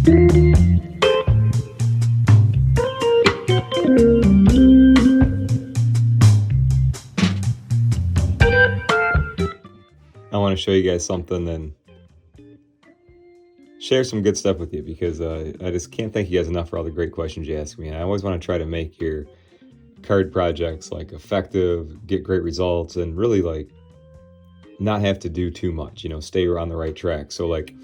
I want to show you guys something and share some good stuff with you, because I just can't thank you guys enough for all the great questions you ask me. And I always want to try to make your card projects like effective, get great results, and really like not have to do too much, stay on the right track. So like,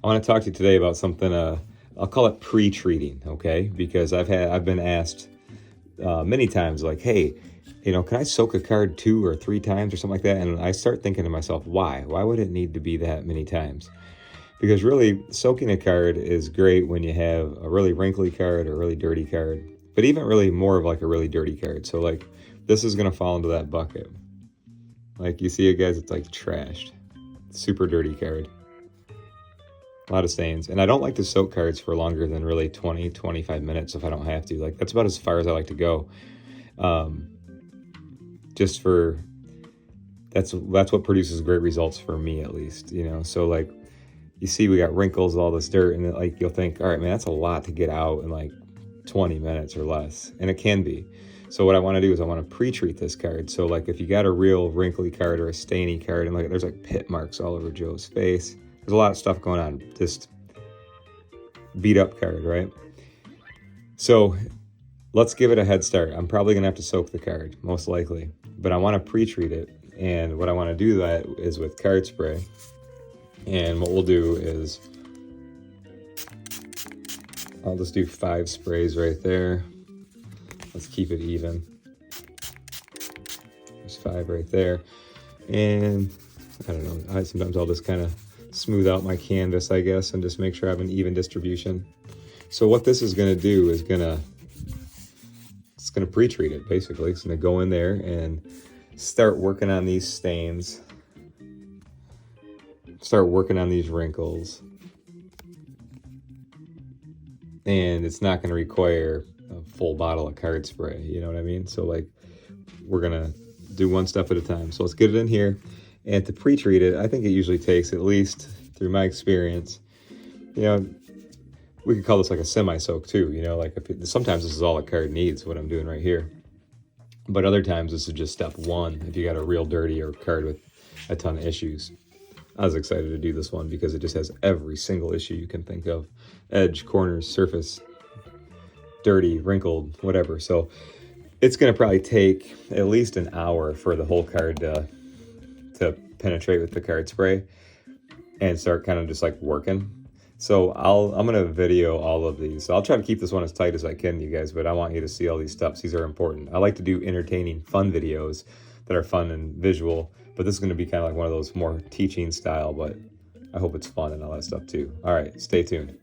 I want to talk to you today about something, I'll call it pre-treating, okay? Because I've been asked many times like, hey, can I soak a card 2 or 3 times or something like that? And I start thinking to myself, why would it need to be that many times? Because really, soaking a card is great when you have a really wrinkly card or a really dirty card, but even really more of like a really dirty card. So like, this is going to fall into that bucket. Like you see it, guys, it's like trashed, super dirty card, a lot of stains. And I don't like to soak cards for longer than really 20-25 minutes if I don't have to. Like, that's about as far as I like to go. Just for, that's what produces great results for me, at least, So like, you see we got wrinkles, all this dirt, and like you'll think, all right, man, that's a lot to get out in like 20 minutes or less, and it can be. So what I want to do is I want to pre-treat this card. So like, if you got a real wrinkly card or a stainy card, and like there's like pit marks all over Joe's face, there's a lot of stuff going on, just beat up card, right? So let's give it a head start. I'm probably gonna have to soak the card, most likely, but I want to pre-treat it. And what I want to do that is with card spray. And what we'll do is I'll just do 5 sprays right there. Let's keep it even. There's 5 right there. And I don't know, sometimes I'll just kind of smooth out my canvas, I guess, and just make sure I have an even distribution. So what this is going to do is it's going to pre-treat it, basically. It's going to go in there and start working on these stains. Start working on these wrinkles. And it's not going to require a full bottle of card spray, you know what I mean? So like, we're going to do one step at a time. So let's get it in here. And to pre-treat it, I think it usually takes, at least through my experience, we could call this like a semi-soak too, like sometimes this is all a card needs, what I'm doing right here. But other times this is just step 1 if you got a real dirty or card with a ton of issues. I was excited to do this one because it just has every single issue you can think of. Edge, corners, surface, dirty, wrinkled, whatever. So it's going to probably take at least an hour for the whole card to penetrate with the card spray and start kind of just like working. So I'm going to video all of these. So I'll try to keep this one as tight as I can, you guys, but I want you to see all these steps. These are important. I like to do entertaining, fun videos that are fun and visual, but this is going to be kind of like one of those more teaching style, but I hope it's fun and all that stuff too. All right, stay tuned.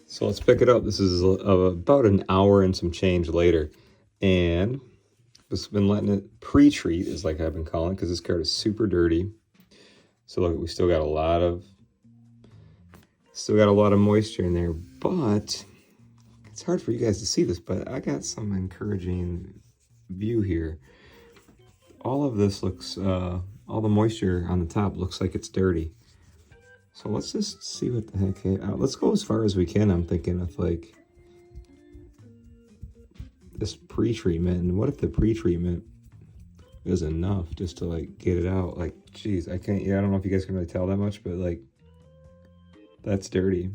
So let's pick it up. This is about an hour and some change later, and just been letting it pre-treat, is like I've been calling, because this card is super dirty. So look, we still got a lot of moisture in there, but it's hard for you guys to see this, but I got some encouraging view here. All of this looks, all the moisture on the top looks like it's dirty. So let's just see what the heck, let's go as far as we can. I'm thinking of like this pre-treatment, and what if the pre-treatment is enough just to like get it out? Like, geez, I don't know if you guys can really tell that much, but like, that's dirty.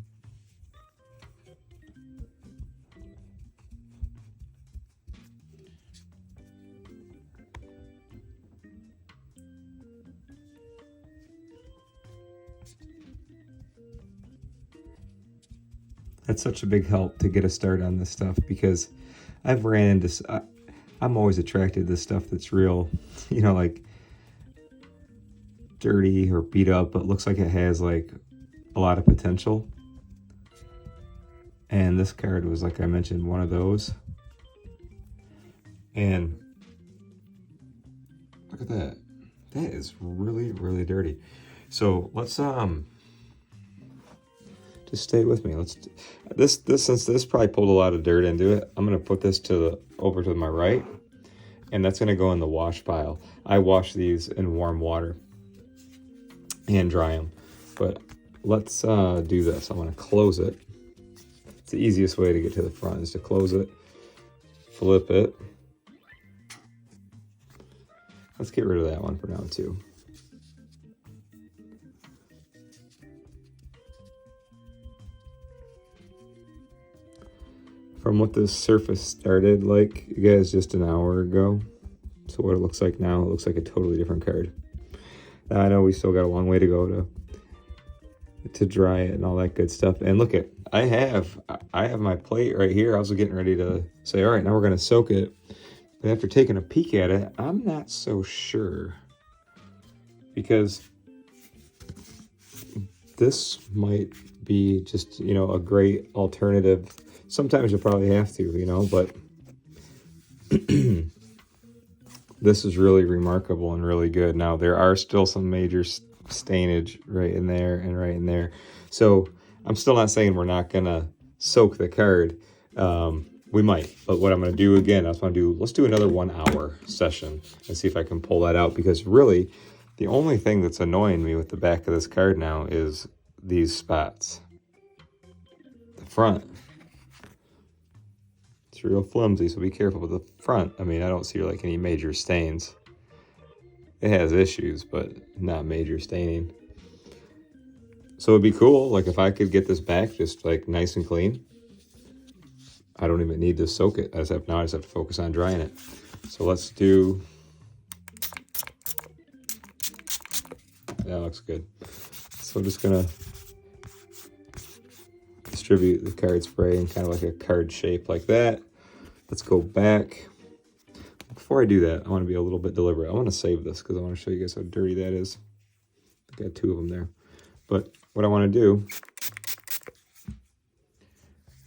That's such a big help to get a start on this stuff, because I've ran into, I'm always attracted to this stuff that's real, like dirty or beat up, but looks like it has like a lot of potential. And this card was, like I mentioned, one of those. And look at that. That is really, really dirty. So let's just stay with me. Let's since this probably pulled a lot of dirt into it, I'm gonna put this over to my right, and that's gonna go in the wash pile. I wash these in warm water and dry them, but let's do this. I'm going to close it. It's the easiest way to get to the front is to close it, flip it. Let's get rid of that one for now too. From what this surface started like, you guys, just an hour ago, so what it looks like now, it looks like a totally different card. Now, I know we still got a long way to go to dry it and all that good stuff. And look at, I have my plate right here. I was getting ready to say, all right, now we're going to soak it. But after taking a peek at it, I'm not so sure, because this might be just, you know, a great alternative. Sometimes you'll probably have to, you know, but this is really remarkable and really good. Now, there are still some major stainage right in there and right in there. So I'm still not saying we're not going to soak the card. We might, but what I'm going to do again, let's do another 1 hour session and see if I can pull that out, because really the only thing that's annoying me with the back of this card now is these spots. The front, it's real flimsy, so be careful with the front. I mean, I don't see like any major stains. It has issues, but not major staining. So it'd be cool, like if I could get this back just like nice and clean. I don't even need to soak it. I just have to focus on drying it. So let's do, that looks good. So I'm just gonna distribute the card spray in kind of like a card shape like that. Let's go back. Before I do that, I want to be a little bit deliberate. I want to save this because I want to show you guys how dirty that is. I got 2 of them there. But what I want to do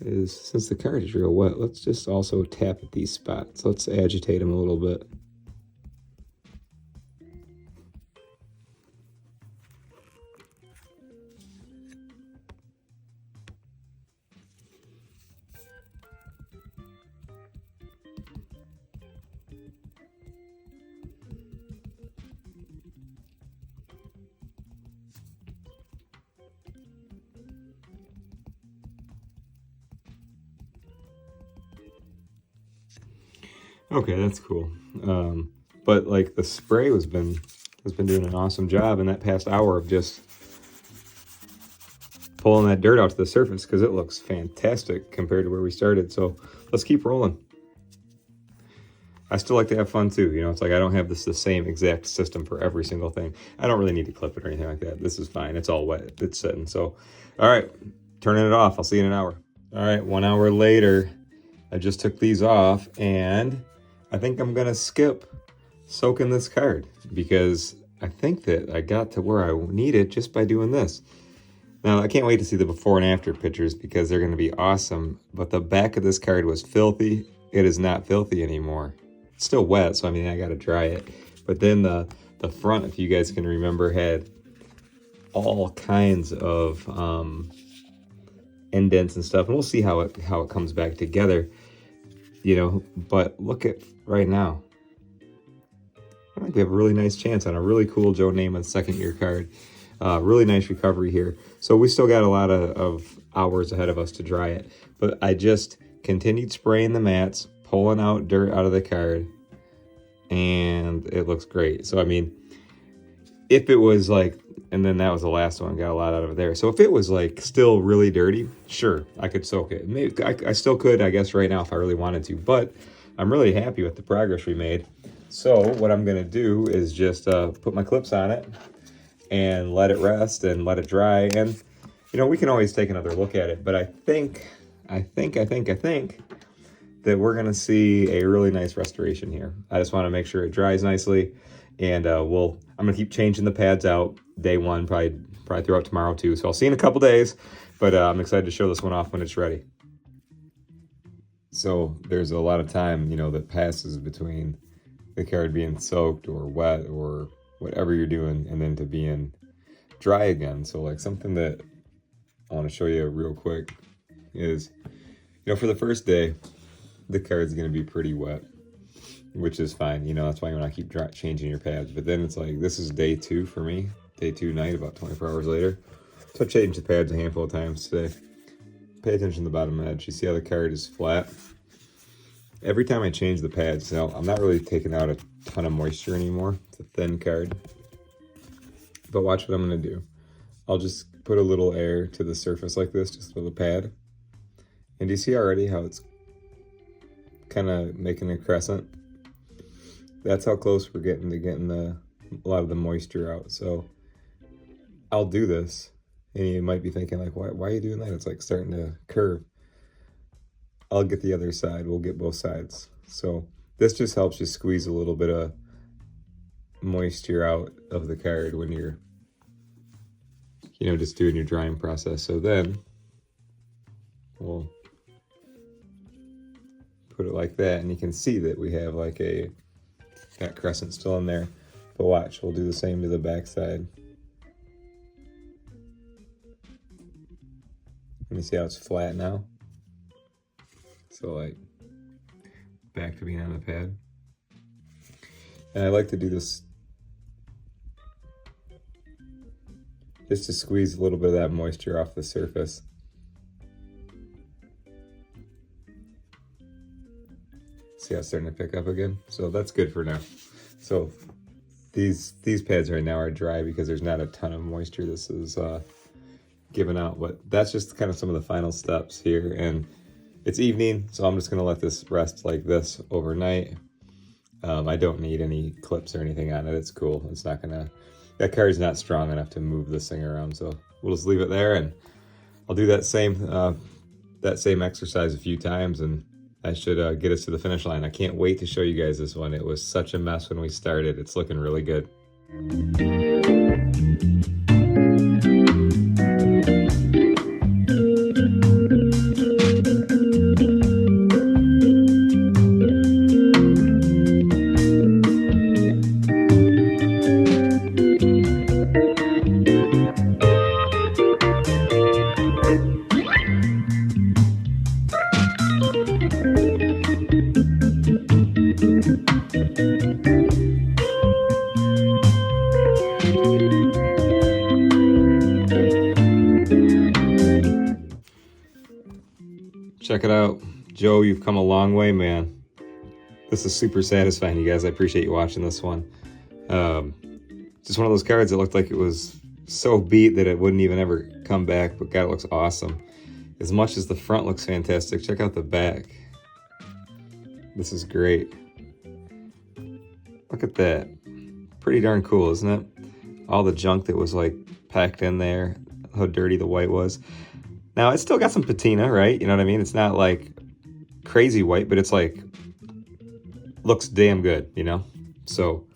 is, since the card is real wet, let's just also tap at these spots. Let's agitate them a little bit. Okay, that's cool. But like the spray has been doing an awesome job in that past hour of just pulling that dirt out to the surface, because it looks fantastic compared to where we started. So let's keep rolling. I still like to have fun too. You know, it's like I don't have the same exact system for every single thing. I don't really need to clip it or anything like that. This is fine. It's all wet. It's sitting. So, all right, turning it off. I'll see you in an hour. All right, 1 hour later, I just took these off, and I think I'm going to skip soaking this card because I think that I got to where I need it just by doing this. Now, I can't wait to see the before and after pictures because they're going to be awesome, but the back of this card was filthy. It is not filthy anymore. It's still wet, so I mean, I got to dry it. But then the front, if you guys can remember, had all kinds of indents and stuff, and we'll see how it comes back together, you know. But look at right now. I think we have a really nice chance on a really cool Joe Namath second year card. Really nice recovery here. So we still got a lot of hours ahead of us to dry it. But I just continued spraying the mats, pulling out dirt out of the card, and it looks great. So I mean, if it was like, and then that was the last one, got a lot out of it there. So if it was like still really dirty, sure, I could soak it. Maybe I still could, I guess, right now if I really wanted to. But I'm really happy with the progress we made. So what I'm gonna do is just put my clips on it and let it rest and let it dry. And you know, we can always take another look at it. But I think that we're gonna see a really nice restoration here. I just want to make sure it dries nicely, and I'm gonna keep changing the pads out day one, probably throughout tomorrow too. So I'll see you in a couple days, but I'm excited to show this one off when it's ready. So there's a lot of time, you know, that passes between the card being soaked or wet or whatever you're doing, and then to being dry again. So like something that I want to show you real quick is, you know, for the first day, the card's going to be pretty wet, which is fine. You know, that's why you want to keep changing your pads. But then it's like, this is day 2 for me, day 2 night, about 24 hours later. So I changed the pads a handful of times today. Pay attention to the bottom edge. You see how the card is flat? Every time I change the pads, now I'm not really taking out a ton of moisture anymore. It's a thin card. But watch what I'm gonna do. I'll just put a little air to the surface like this, just with a pad. And do you see already how it's kind of making a crescent? That's how close we're getting to getting a lot of the moisture out. So I'll do this, and you might be thinking like, why are you doing that? It's like starting to curve. I'll get the other side. We'll get both sides. So this just helps you squeeze a little bit of moisture out of the card when you're, just doing your drying process. So then we'll put it like that, and you can see that we have like that crescent still in there. But watch, we'll do the same to the back side. Let me see how it's flat now. So like back to being on the pad. And I like to do this just to squeeze a little bit of that moisture off the surface. See how it's starting to pick up again? So that's good for now. So these pads right now are dry because there's not a ton of moisture. This is given out, but that's just kind of some of the final steps here. And it's evening, so I'm just gonna let this rest like this overnight. I don't need any clips or anything on it. It's cool. It's not gonna, that card's not strong enough to move this thing around. So we'll just leave it there, and I'll do that same exercise a few times, and I should get us to the finish line. I can't wait to show you guys this one. It was such a mess when we started. It's looking really good. Check it out. Joe, you've come a long way, man. This is super satisfying, you guys. I appreciate you watching this one. Just one of those cards that looked like it was so beat that it wouldn't even ever come back, but God, it looks awesome. As much as the front looks fantastic, check out the back. This is great. Look at that. Pretty darn cool, isn't it? All the junk that was like packed in there, how dirty the white was. Now, it's still got some patina, right? You know what I mean? It's not like crazy white, but it's like, looks damn good, So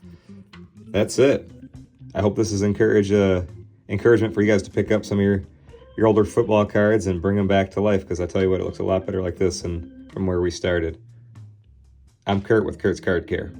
that's it. I hope this is encouragement for you guys to pick up some of your older football cards and bring them back to life, because I tell you what, it looks a lot better like this than from where we started. I'm Kurt with Kurt's Card Care.